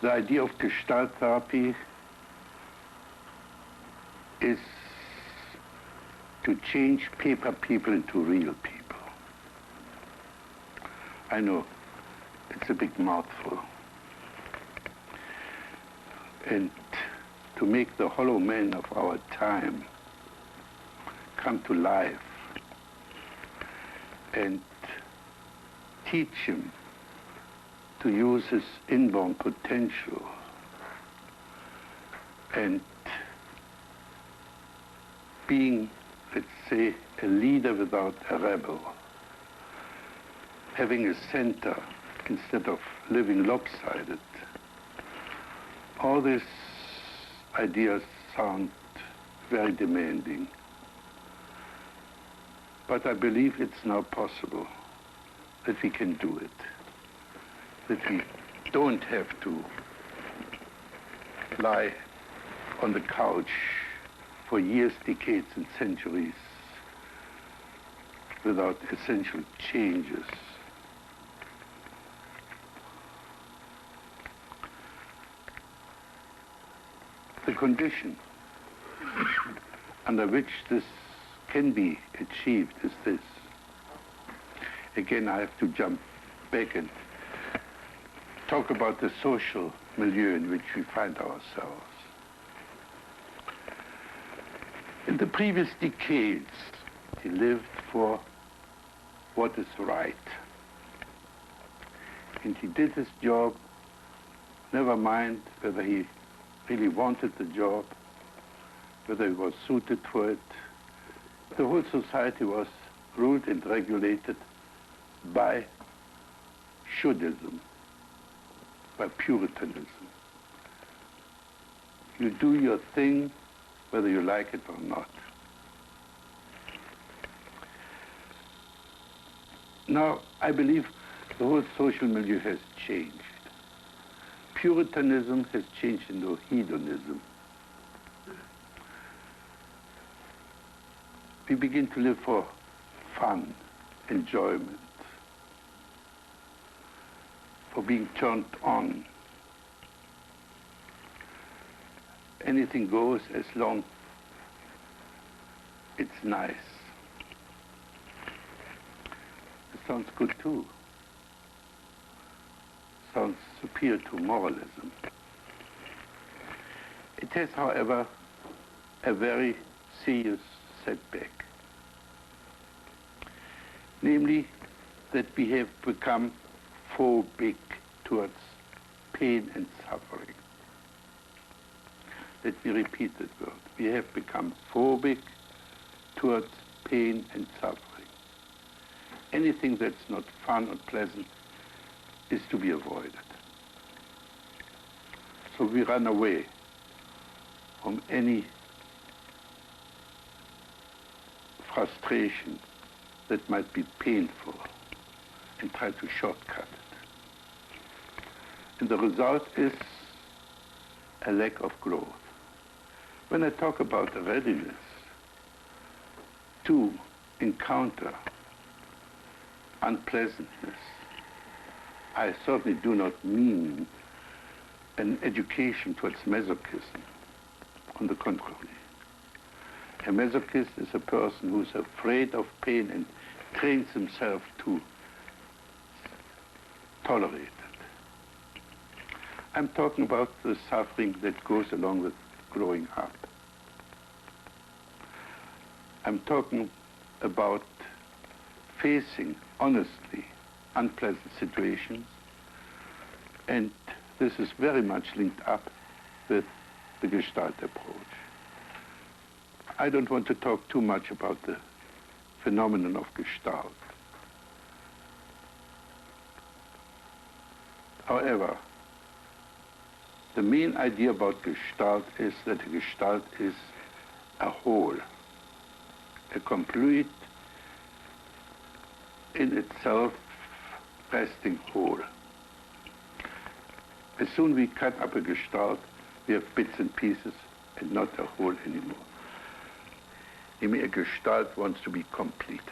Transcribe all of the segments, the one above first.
The idea of Gestalt therapy is to change paper people into real people. I know, it's a big mouthful. And to make the hollow man of our time come to life and teach him to use his inborn potential and being, let's say, a leader without a rebel, having a center instead of living lopsided. All these ideas sound very demanding, but I believe it's now possible that we can do it, that we don't have to lie on the couch for years, decades, and centuries without essential changes. The condition under which this can be achieved is this. Again, I have to jump back and talk about the social milieu in which we find ourselves. In the previous decades, he lived for what is right. And he did his job, never mind whether he really wanted the job, whether he was suited for it. The whole society was ruled and regulated by shoulddism, by Puritanism. You do your thing whether you like it or not. Now, I believe the whole social milieu has changed. Puritanism has changed into hedonism. We begin to live for fun, enjoyment, for being turned on. Anything goes as long it's nice. It sounds good too. Sounds superior to moralism. It has, however, a very serious setback. Namely, that we have become phobic towards pain and suffering. Let me repeat that word. We have become phobic towards pain and suffering. Anything that's not fun or pleasant is to be avoided. So we run away from any frustration that might be painful and try to shortcut it. And the result is a lack of growth. When I talk about a readiness to encounter unpleasantness, I certainly do not mean an education towards masochism. On the contrary. A masochist is a person who's afraid of pain and trains himself to tolerate it. I'm talking about the suffering that goes along with growing up. I'm talking about facing honestly unpleasant situations, and this is very much linked up with the Gestalt approach. I don't want to talk too much about the phenomenon of Gestalt. However, the main idea about Gestalt is that a Gestalt is a whole, a complete, in itself, resting whole. As soon as we cut up a Gestalt, we have bits and pieces and not a whole anymore. I mean, a Gestalt wants to be completed.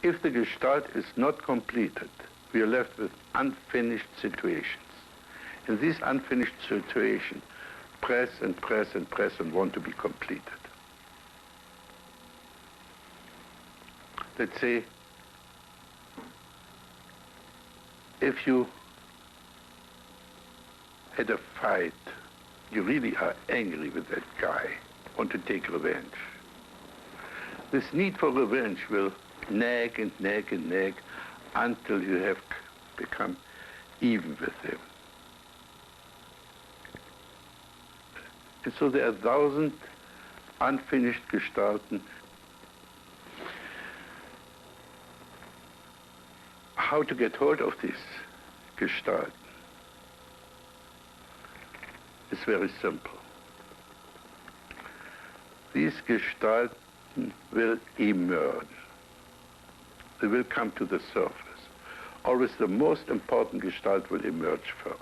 If the Gestalt is not completed, we are left with unfinished situations. And these unfinished situations press and press and press and want to be completed. Let's say, if you had a fight, you really are angry with that guy, want to take revenge. This need for revenge will nag and nag and nag until you have become even with him. And so there are 1,000 unfinished Gestalten. How to get hold of this Gestalt is very simple. These Gestalten will emerge. They will come to the surface. Always the most important Gestalt will emerge first.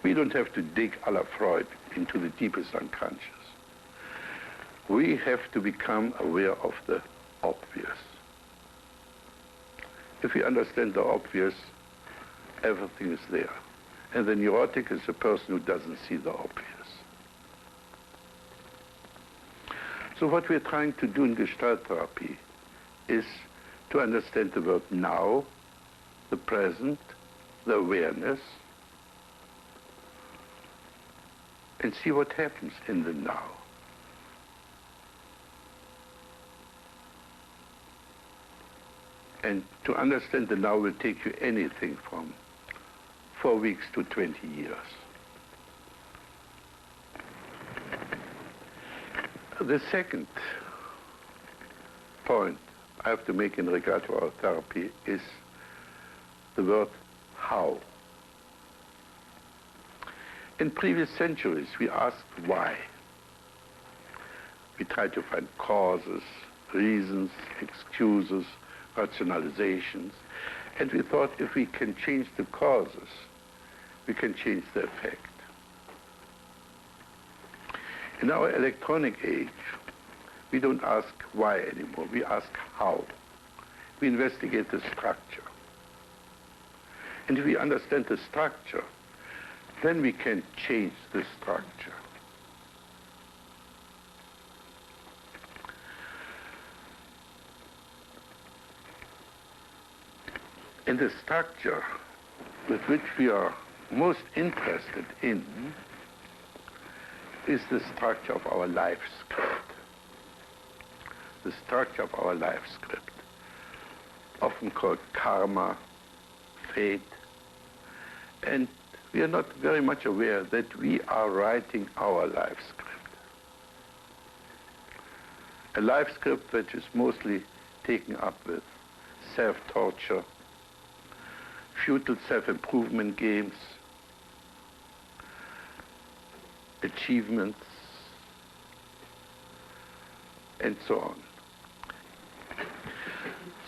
We don't have to dig a la Freud into the deepest unconscious. We have to become aware of the obvious. If we understand the obvious, everything is there. And the neurotic is a person who doesn't see the obvious. So what we're trying to do in Gestalt therapy is to understand the word now, the present, the awareness, and see what happens in the now. And to understand the now will take you anything from 4 weeks to 20 years. The second point I have to make in regard to our therapy is the word how. In previous centuries, we asked why. We tried to find causes, reasons, excuses, rationalizations, and we thought if we can change the causes, we can change the effect. In our electronic age, we don't ask why anymore, we ask how. We investigate the structure. And if we understand the structure, then we can change the structure. And the structure with which we are most interested in is the structure of our life script. The structure of our life script, often called karma, fate, and we are not very much aware that we are writing our life script. A life script which is mostly taken up with self-torture, futile self-improvement games, achievements, and so on.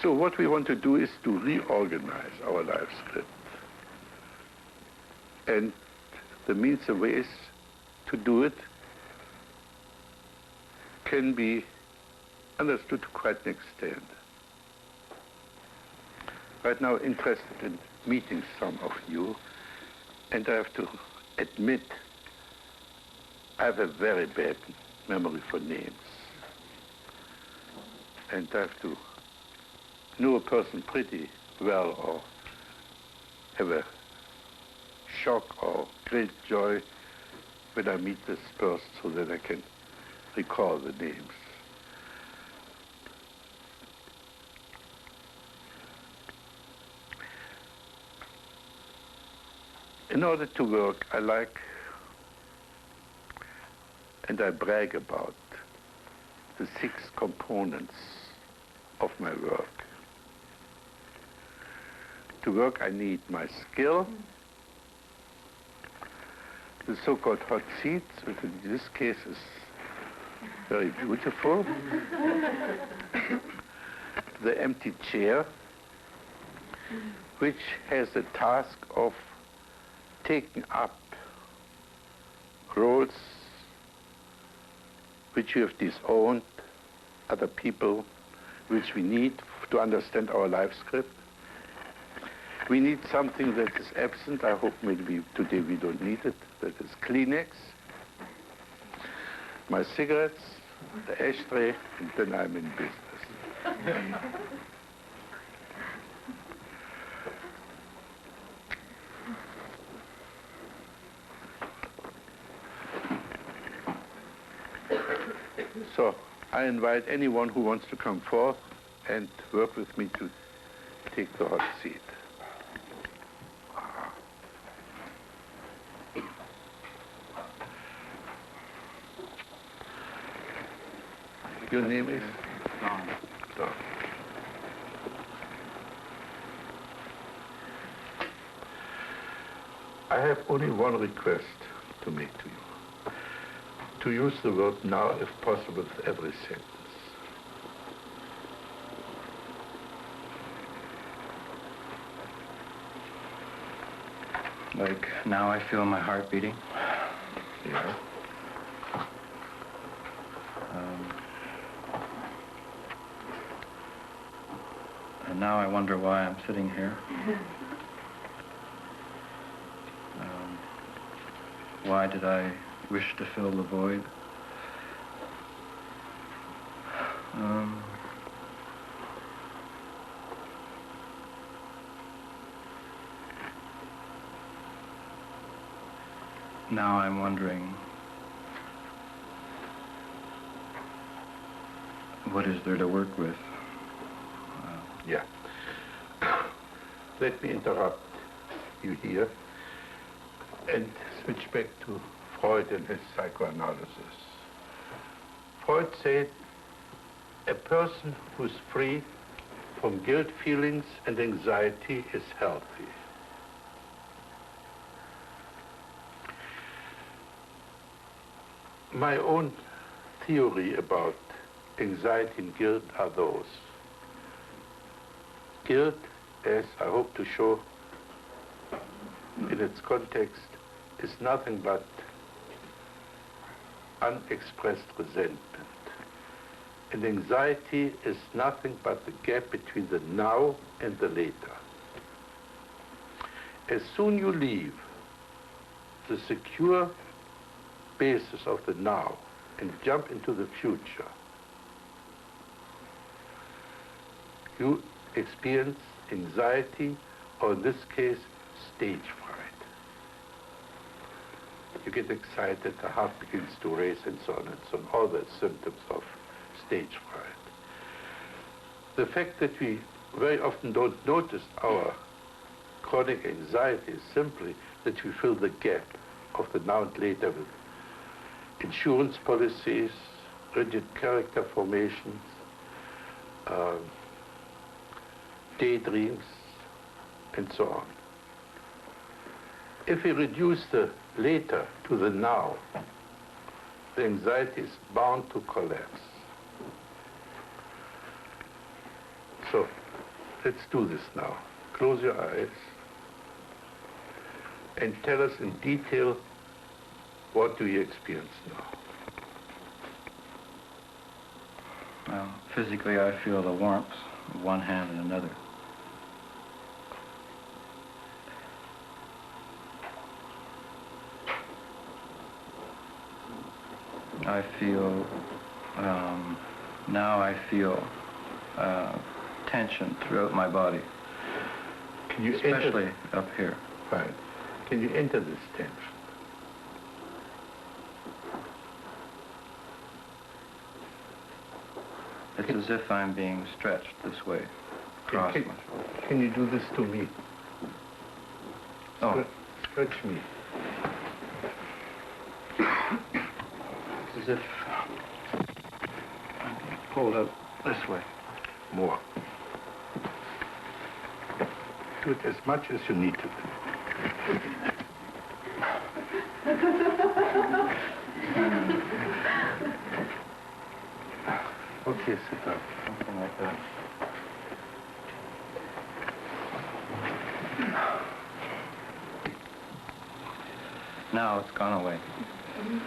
So what we want to do is to reorganize our life script. And the means and ways to do it can be understood to quite an extent. Right now, interested in meeting some of you, and I have to admit I have a very bad memory for names. And I have to know a person pretty well or have a shock or great joy when I meet this person so that I can recall the names. In order to work, I like and I brag about the 6 components of my work. To work, I need my skill, the so-called hot seat, which in this case is very beautiful, the empty chair, which has the task of taking up roles which we have disowned, other people which we need to understand our life script, We need something that is absent. I hope maybe today we don't need it. That is Kleenex, my cigarettes, the ashtray, and then I'm in business. So I invite anyone who wants to come forth and work with me to take the hot seat. Your name is? Don. I have only one request to make to you. To use the word now, if possible, with every sentence. Like, now I feel my heart beating. Yeah. And now I wonder why I'm sitting here. Why did I wish to fill the void? Now I'm wondering, what is there to work with? Yeah. Let me interrupt you here and switch back to Freud and his psychoanalysis. Freud said, a person who's free from guilt feelings and anxiety is healthy. My own theory about anxiety and guilt are those. Guilt, as I hope to show in its context, is nothing but unexpressed resentment. And anxiety is nothing but the gap between the now and the later. As soon you leave the secure basis of the now and jump into the future, you experience anxiety, or in this case, stage fright. You get excited, the heart begins to race, and so on and so on, all the symptoms of stage fright. The fact that we very often don't notice our chronic anxiety is simply that we fill the gap of the now and later with insurance policies, rigid character formations, daydreams, and so on. If we reduce the later to the now, the anxiety is bound to collapse. So, let's do this now. Close your eyes and tell us in detail, what do you experience now? Well, physically I feel the warmth of one hand and another. I feel, now I feel tension throughout my body. Can you especially up here. Fine. Can you enter this tension? It's as if I'm being stretched this way, across my shoulder. Can you do this to me? Oh. Stretch me. It's as if I'm being pulled up this way. More. Do it as much as you need to do. Okay, sit down. Something like that. Now it's gone away.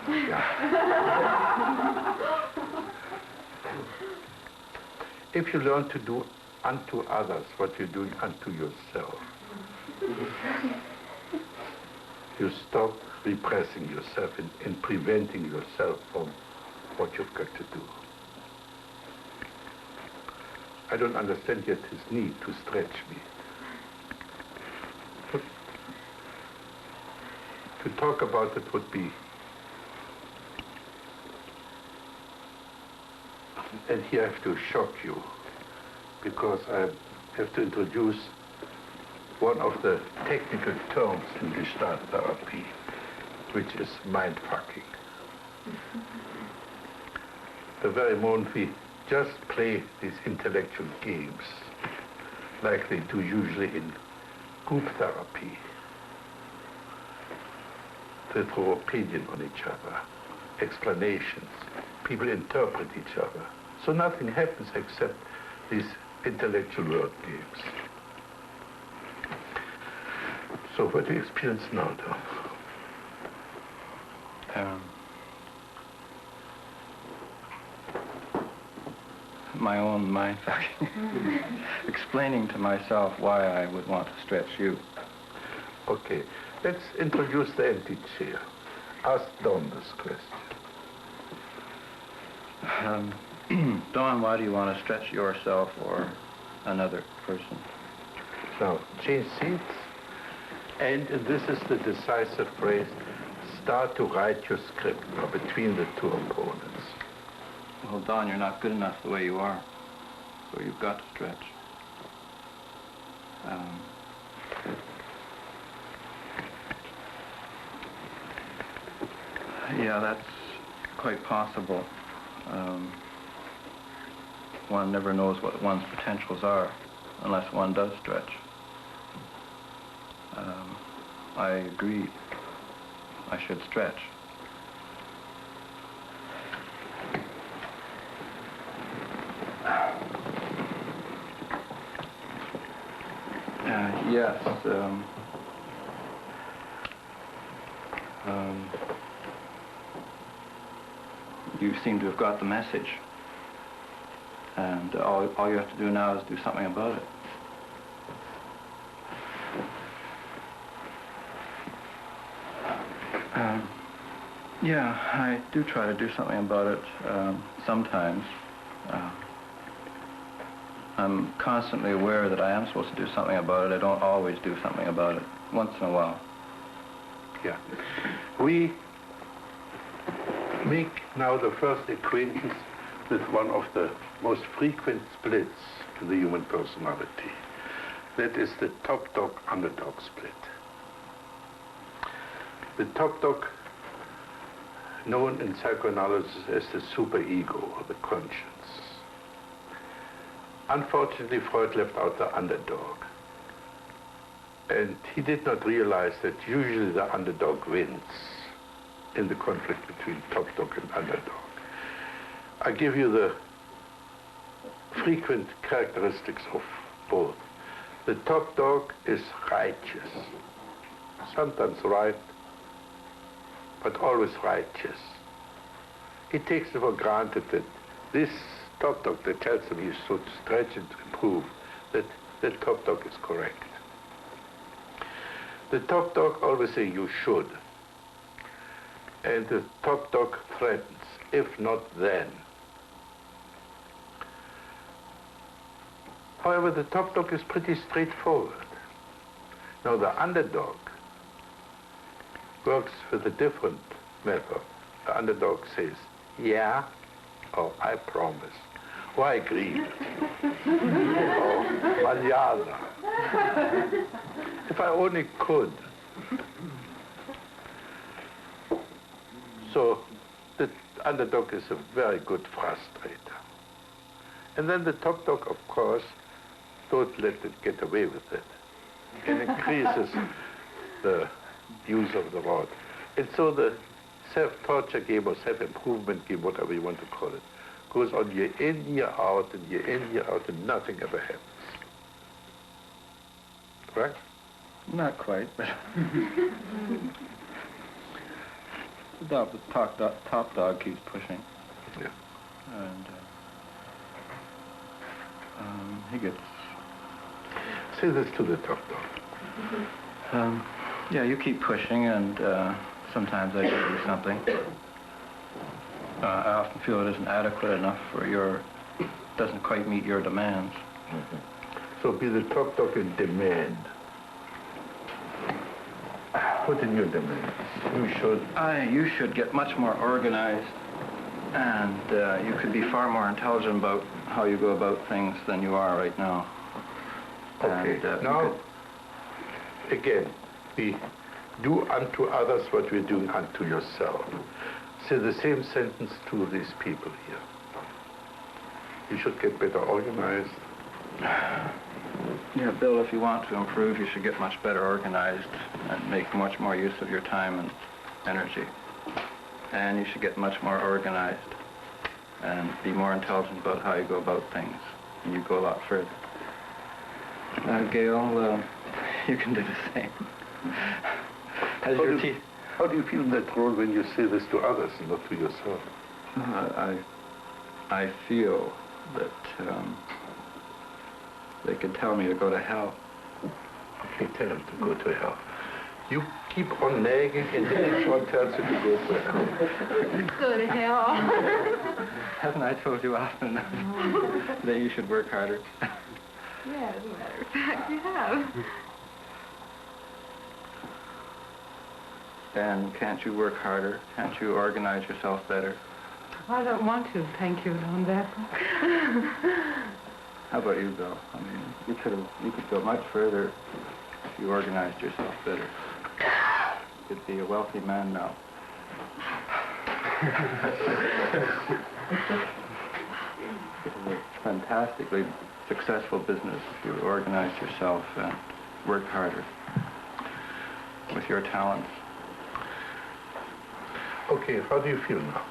Yeah. If you learn to do unto others what you're doing unto yourself, You stop repressing yourself and preventing yourself from what you've got to do. I don't understand yet his need to stretch me. But to talk about it would be... And here I have to shock you, because I have to introduce one of the technical terms in Gestalt therapy, which is mind-fucking. The very moment we just play these intellectual games, like they do usually in group therapy. They throw opinion on each other, explanations. People interpret each other. So nothing happens except these intellectual word games. So what do you experience now, Tom? My own mind fucking. Explaining to myself why I would want to stretch you. Okay, let's introduce the empty chair. Ask Don this question. Dawn, why do you want to stretch yourself or another person? Now, change seats. And this is the decisive phrase, start to write your script now between the two opponents. Well, Dawn, you're not good enough the way you are, so you've got to stretch. Yeah, that's quite possible. One never knows what one's potentials are unless one does stretch. I agree. I should stretch. Yes. You seem to have got the message. And all you have to do now is do something about it. Yeah, I do try to do something about it sometimes. I'm constantly aware that I am supposed to do something about it. I don't always do something about it. Once in a while. Yeah. We make now the first acquaintance with one of the most frequent splits in the human personality. That is the top dog underdog split. The top dog, known in psychoanalysis as the superego or the conscience. Unfortunately, Freud left out the underdog. And he did not realize that usually the underdog wins in the conflict between top dog and underdog. I give you the frequent characteristics of both. The top dog is righteous, sometimes right, but always righteous. He takes it for granted that this top dog that tells him he should stretch and improve, that the top dog is correct. The top dog always says you should. And the top dog threatens, if not then. However, the top dog is pretty straightforward. Now the underdog works with a different method. The underdog says, yeah, or I promise, or I agree, or mañana. If I only could. So the underdog is a very good frustrator. And then the top dog, of course, don't let it get away with it. It increases the use of the rod. And so the self-torture game or self-improvement game, whatever you want to call it, goes on year in, year out, and year in, year out, and nothing ever happens. Right? Not quite, but... the top dog keeps pushing. Yeah. And he gets... Say this to the top dog. Yeah, you keep pushing, and sometimes I do something. I often feel it isn't adequate enough for doesn't quite meet your demands. Mm-hmm. So be the top dog in demand. What in your demands? You should get much more organized, and you could be far more intelligent about how you go about things than you are right now. Okay, and, now, again, we do unto others what we're doing unto yourself. Say the same sentence to these people here. You should get better organized. Yeah, Bill, if you want to improve, you should get much better organized and make much more use of your time and energy. And you should get much more organized and be more intelligent about how you go about things. And you go a lot further. Gail, you can do the same. How do you feel in that role when you say this to others and not to yourself? I feel that they could tell me to go to hell. Okay, tell them to go to hell. You keep on nagging and then each one tells you to go to hell. Go to hell. Haven't I told you often enough that you should work harder? Yeah, as a matter of fact, you have. And can't you work harder? Can't you organize yourself better? I don't want to, thank you, on that. How about you, Bill? I mean, you could go much further if you organized yourself better. You could be a wealthy man now. It's a fantastically successful business if you organize yourself and work harder with your talents. Okay, how do you feel now?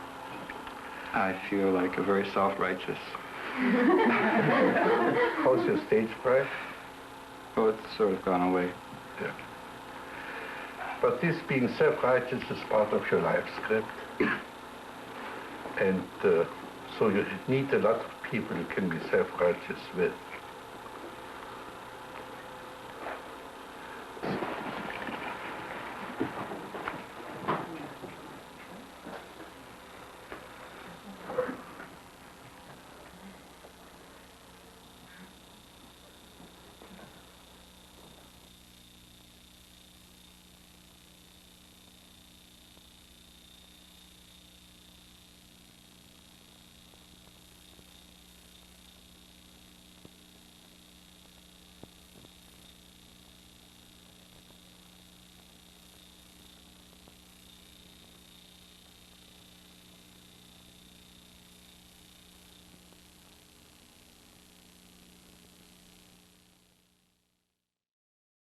I feel like a very self-righteous. How's your stage fright? Oh, it's sort of gone away. Yeah. But this being self-righteous is part of your life script. And so you need a lot of people you can be self-righteous with.